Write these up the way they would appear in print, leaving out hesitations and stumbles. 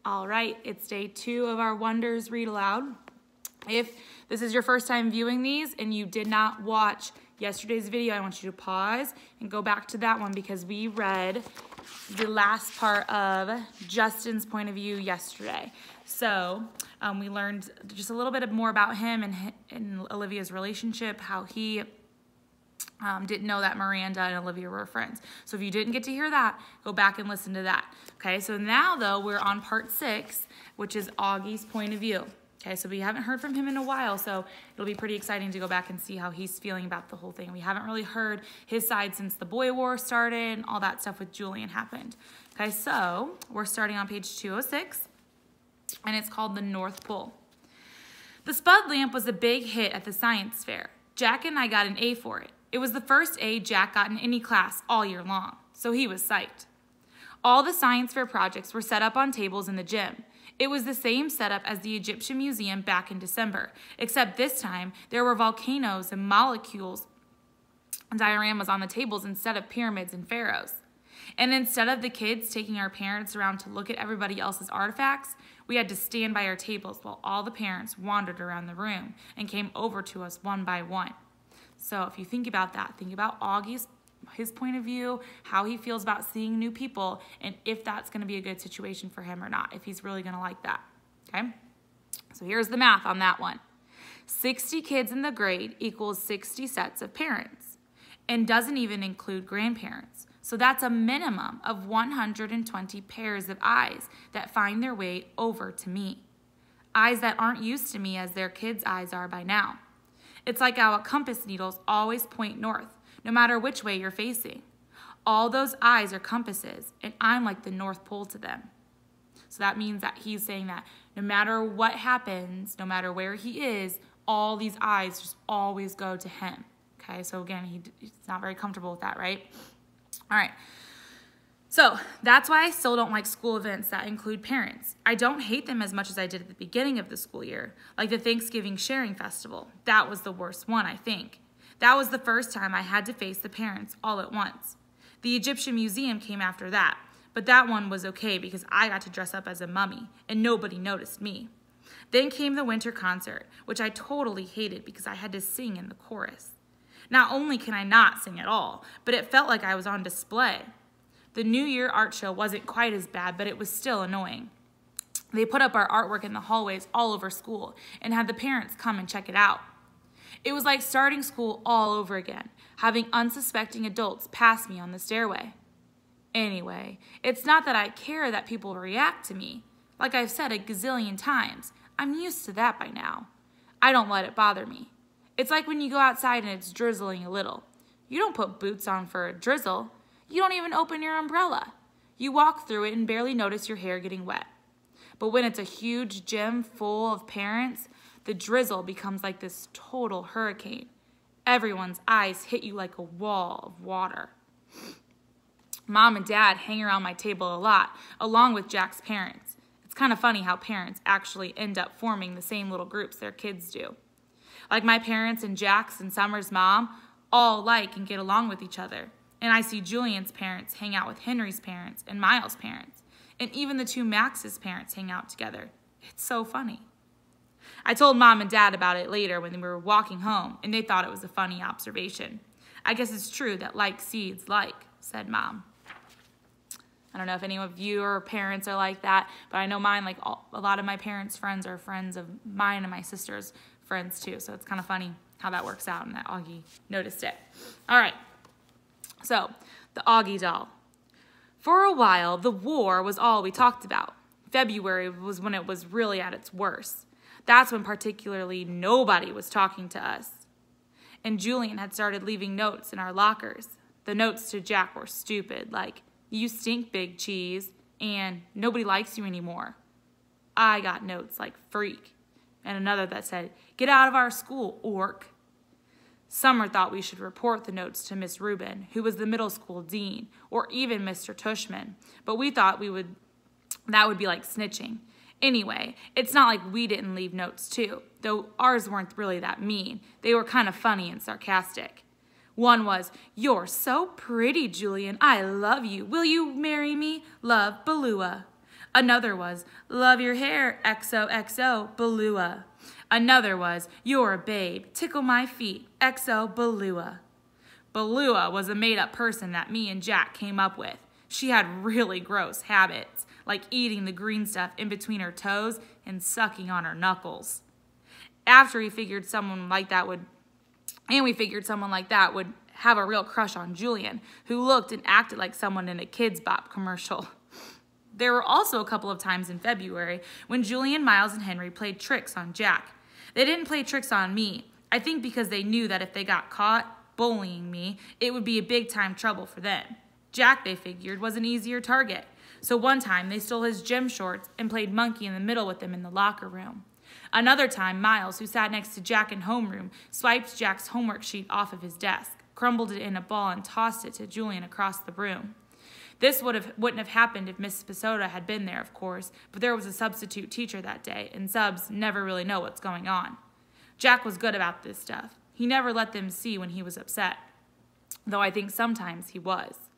All right, it's day 2 of our Wonders Read Aloud. If this is your first time viewing these and you did not watch yesterday's video, I want you to pause and go back to that one because we read the last part of Justin's point of view yesterday. So we learned just a little bit more about him and Olivia's relationship, how he didn't know that Miranda and Olivia were friends. So if you didn't get to hear that, go back and listen to that. Okay, so now though, we're on part 6, which is Augie's point of view. Okay, so we haven't heard from him in a while, so it'll be pretty exciting to go back and see how he's feeling about the whole thing. We haven't really heard his side since the boy war started and all that stuff with Julian happened. Okay, so we're starting on page 206, and it's called The North Pole. The Spud lamp was a big hit at the science fair. Jack and I got an A for it. It was the first A Jack got in any class all year long, so he was psyched. All the science fair projects were set up on tables in the gym. It was the same setup as the Egyptian Museum back in December, except this time there were volcanoes and molecules and dioramas on the tables instead of pyramids and pharaohs. And instead of the kids taking our parents around to look at everybody else's artifacts, we had to stand by our tables while all the parents wandered around the room and came over to us one by one. So if you think about that, think about his point of view, how he feels about seeing new people, and if that's going to be a good situation for him or not, if he's really going to like that, okay? So here's the math on that one. 60 kids in the grade equals 60 sets of parents and doesn't even include grandparents. So that's a minimum of 120 pairs of eyes that find their way over to me. Eyes that aren't used to me as their kids' eyes are by now. It's like how compass needles always point north, no matter which way you're facing. All those eyes are compasses, and I'm like the North Pole to them. So that means that he's saying that no matter what happens, no matter where he is, all these eyes just always go to him. Okay, so again, he's not very comfortable with that, right? All right. So that's why I still don't like school events that include parents. I don't hate them as much as I did at the beginning of the school year, like the Thanksgiving Sharing Festival. That was the worst one, I think. That was the first time I had to face the parents all at once. The Egyptian Museum came after that, but that one was okay because I got to dress up as a mummy and nobody noticed me. Then came the winter concert, which I totally hated because I had to sing in the chorus. Not only can I not sing at all, but it felt like I was on display. The New Year art show wasn't quite as bad, but it was still annoying. They put up our artwork in the hallways all over school and had the parents come and check it out. It was like starting school all over again, having unsuspecting adults pass me on the stairway. Anyway, it's not that I care that people react to me. Like I've said a gazillion times, I'm used to that by now. I don't let it bother me. It's like when you go outside and it's drizzling a little. You don't put boots on for a drizzle. You don't even open your umbrella. You walk through it and barely notice your hair getting wet. But when it's a huge gym full of parents, the drizzle becomes like this total hurricane. Everyone's eyes hit you like a wall of water. Mom and Dad hang around my table a lot, along with Jack's parents. It's kind of funny how parents actually end up forming the same little groups their kids do. Like my parents and Jack's and Summer's mom all like and get along with each other. And I see Julian's parents hang out with Henry's parents and Miles' parents. And even the two Max's parents hang out together. It's so funny. I told Mom and Dad about it later when we were walking home, and they thought it was a funny observation. I guess it's true that like seeds like, said Mom. I don't know if any of you or parents are like that, but I know mine, like a lot of my parents' friends are friends of mine and my sister's friends too. So it's kind of funny how that works out and that Auggie noticed it. All right. So, the Auggie doll. For a while, the war was all we talked about. February was when it was really at its worst. That's when particularly nobody was talking to us. And Julian had started leaving notes in our lockers. The notes to Jack were stupid, like, "You stink, big cheese," and "Nobody likes you anymore." I got notes like "freak," and another that said, "Get out of our school, orc." Summer thought we should report the notes to Miss Rubin, who was the middle school dean, or even Mr. Tushman, but we thought that would be like snitching. Anyway, it's not like we didn't leave notes too, though ours weren't really that mean. They were kind of funny and sarcastic. One was, "You're so pretty, Julian. I love you. Will you marry me? Love, Balua." Another was, love your hair, XOXO, Balua. Another was, you're a babe, tickle my feet, XO, Balua. Balua was a made-up person that me and Jack came up with. She had really gross habits, like eating the green stuff in between her toes and sucking on her knuckles. We figured someone like that would have a real crush on Julian, who looked and acted like someone in a Kids Bop commercial. There were also a couple of times in February when Julian, Miles, and Henry played tricks on Jack. They didn't play tricks on me, I think because they knew that if they got caught bullying me, it would be a big-time trouble for them. Jack, they figured, was an easier target. So one time, they stole his gym shorts and played monkey in the middle with him in the locker room. Another time, Miles, who sat next to Jack in homeroom, swiped Jack's homework sheet off of his desk, crumbled it in a ball, and tossed it to Julian across the room. This wouldn't have happened if Miss Pisoda had been there, of course, but there was a substitute teacher that day, and subs never really know what's going on. Jack was good about this stuff. He never let them see when he was upset, though I think sometimes he was.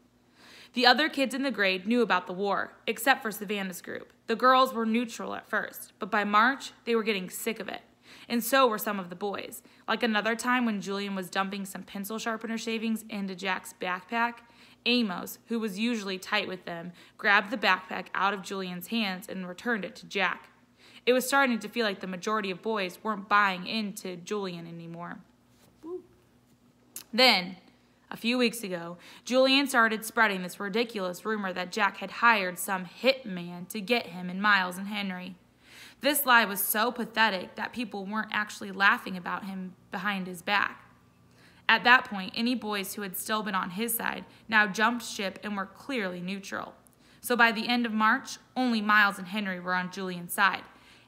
The other kids in the grade knew about the war, except for Savannah's group. The girls were neutral at first, but by March, they were getting sick of it. And so were some of the boys. Like another time when Julian was dumping some pencil sharpener shavings into Jack's backpack, Amos, who was usually tight with them, grabbed the backpack out of Julian's hands and returned it to Jack. It was starting to feel like the majority of boys weren't buying into Julian anymore. Then, a few weeks ago, Julian started spreading this ridiculous rumor that Jack had hired some hitman to get him and Miles and Henry. This lie was so pathetic that people weren't actually laughing about him behind his back. At that point, any boys who had still been on his side now jumped ship and were clearly neutral. So by the end of March, only Miles and Henry were on Julian's side,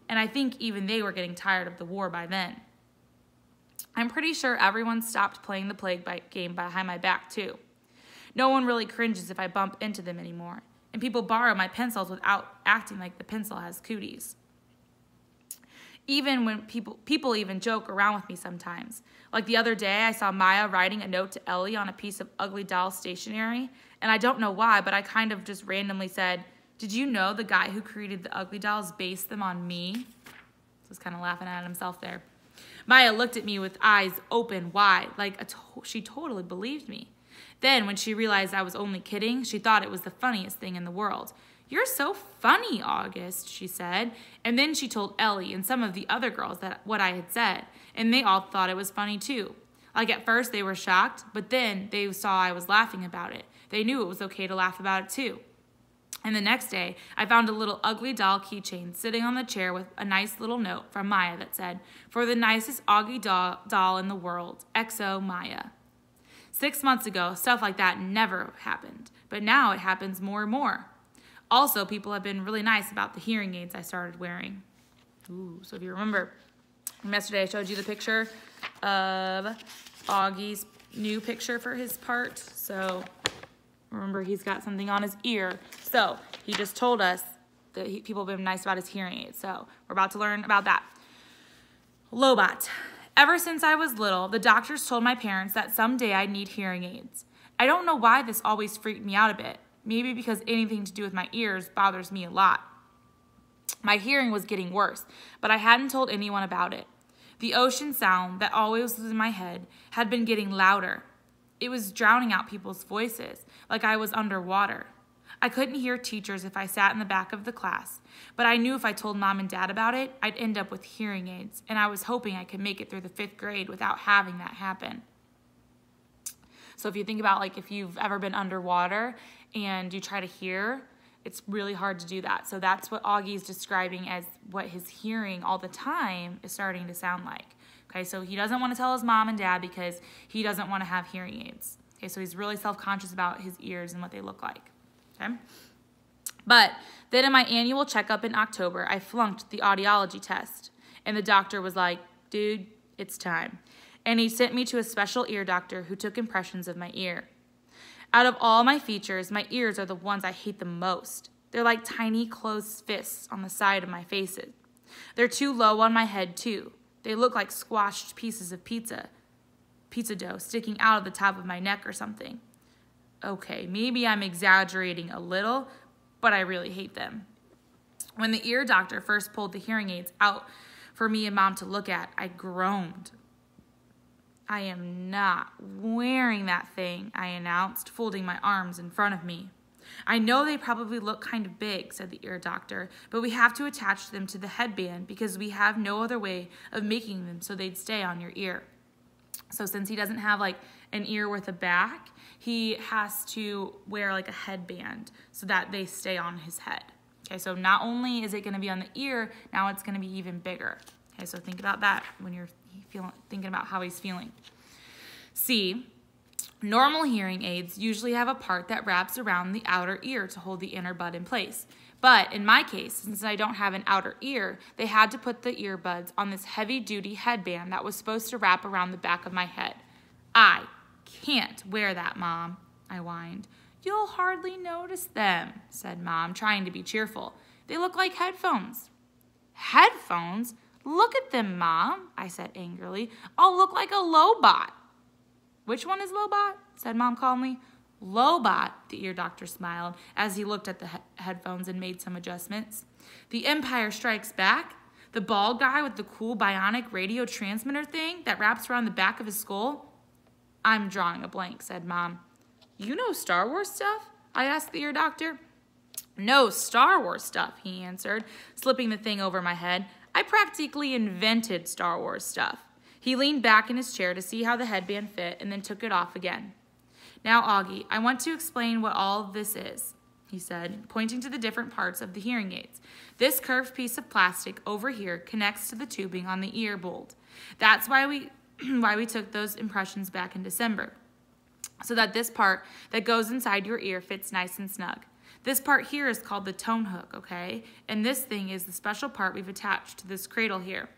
and I think even they were getting tired of the war by then. I'm pretty sure everyone stopped playing the plague game behind my back, too. No one really cringes if I bump into them anymore, and people borrow my pencils without acting like the pencil has cooties. Even when people even joke around with me sometimes. Like the other day, I saw Maya writing a note to Ellie on a piece of ugly doll stationery, and I don't know why, but I kind of just randomly said, "Did you know the guy who created the ugly dolls based them on me?" So I was kind of laughing at himself there. Maya looked at me with eyes open wide, like she totally believed me. Then, when she realized I was only kidding, she thought it was the funniest thing in the world. "You're so funny, August," she said. And then she told Ellie and some of the other girls what I had said, and they all thought it was funny too. Like at first they were shocked, but then they saw I was laughing about it. They knew it was okay to laugh about it too. And the next day, I found a little ugly doll keychain sitting on the chair with a nice little note from Maya that said, "For the nicest Auggie doll in the world, XO Maya." 6 months ago, stuff like that never happened, but now it happens more and more. Also, people have been really nice about the hearing aids I started wearing. Ooh, so if you remember, yesterday I showed you the picture of Augie's new picture for his part. So remember, he's got something on his ear. So he just told us that people have been nice about his hearing aids. So we're about to learn about that. Lobot. Ever since I was little, the doctors told my parents that someday I'd need hearing aids. I don't know why this always freaked me out a bit. Maybe because anything to do with my ears bothers me a lot. My hearing was getting worse, but I hadn't told anyone about it. The ocean sound that always was in my head had been getting louder. It was drowning out people's voices, like I was underwater. I couldn't hear teachers if I sat in the back of the class, but I knew if I told Mom and Dad about it, I'd end up with hearing aids, and I was hoping I could make it through the 5th grade without having that happen. So if you think about like if you've ever been underwater and you try to hear, it's really hard to do that. So that's what Augie's describing as what his hearing all the time is starting to sound like. Okay, so he doesn't want to tell his mom and dad because he doesn't want to have hearing aids. Okay, so he's really self-conscious about his ears and what they look like. Okay? But then in my annual checkup in October, I flunked the audiology test. And the doctor was like, "Dude, it's time." And he sent me to a special ear doctor who took impressions of my ear. Out of all my features, my ears are the ones I hate the most. They're like tiny closed fists on the side of my faces. They're too low on my head, too. They look like squashed pieces of pizza dough sticking out of the top of my neck or something. Okay, maybe I'm exaggerating a little, but I really hate them. When the ear doctor first pulled the hearing aids out for me and Mom to look at, I groaned. "I am not wearing that thing," I announced, folding my arms in front of me. "I know they probably look kind of big," said the ear doctor, "but we have to attach them to the headband because we have no other way of making them so they'd stay on your ear." So since he doesn't have like an ear with a back, he has to wear like a headband so that they stay on his head. Okay, so not only is it going to be on the ear, now it's going to be even bigger. Okay, so think about that when you're thinking about how he's feeling. C, normal hearing aids usually have a part that wraps around the outer ear to hold the inner bud in place. But in my case, since I don't have an outer ear, they had to put the earbuds on this heavy-duty headband that was supposed to wrap around the back of my head. "I can't wear that, Mom," I whined. "You'll hardly notice them," said Mom, trying to be cheerful. "They look like headphones." "Headphones? Look at them, Mom," I said angrily. "I'll look like a Lobot." "Which one is Lobot?" said Mom calmly. "Lobot," the ear doctor smiled as he looked at the headphones and made some adjustments. "The Empire Strikes Back? The bald guy with the cool bionic radio transmitter thing that wraps around the back of his skull?" "I'm drawing a blank," said Mom. "You know Star Wars stuff?" I asked the ear doctor. "No Star Wars stuff," he answered, slipping the thing over my head. "I practically invented Star Wars stuff." He leaned back in his chair to see how the headband fit and then took it off again. "Now, Augie, I want to explain what all of this is," he said, pointing to the different parts of the hearing aids. "This curved piece of plastic over here connects to the tubing on the ear bolt. That's why we took those impressions back in December, so that this part that goes inside your ear fits nice and snug. This part here is called the tone hook, okay? And this thing is the special part we've attached to this cradle here.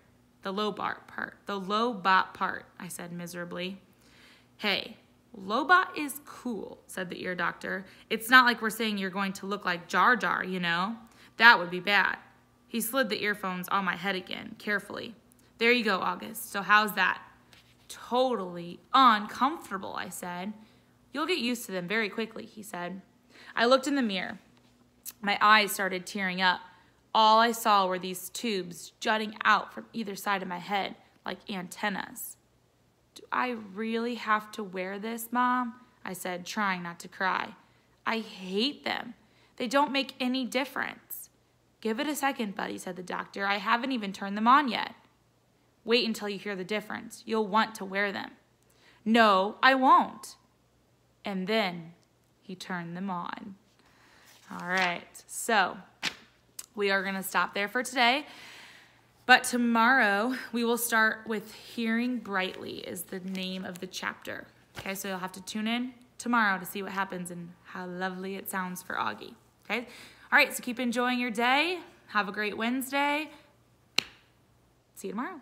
The Lobot part, I said miserably. "Hey, Lobot is cool," said the ear doctor. "It's not like we're saying you're going to look like Jar Jar, you know? That would be bad." He slid the earphones on my head again, carefully. "There you go, August. So how's that?" "Totally uncomfortable," I said. "You'll get used to them very quickly," he said. I looked in the mirror. My eyes started tearing up. All I saw were these tubes jutting out from either side of my head like antennas. "Do I really have to wear this, Mom?" I said, trying not to cry. "I hate them. They don't make any difference." "Give it a second, buddy," said the doctor. "I haven't even turned them on yet." "Wait until you hear the difference. You'll want to wear them." "No, I won't." And then he turned them on. All right, so we are going to stop there for today. But tomorrow we will start with Hearing Brightly is the name of the chapter. Okay, so you'll have to tune in tomorrow to see what happens and how lovely it sounds for Augie. Okay, all right, so keep enjoying your day. Have a great Wednesday. See you tomorrow.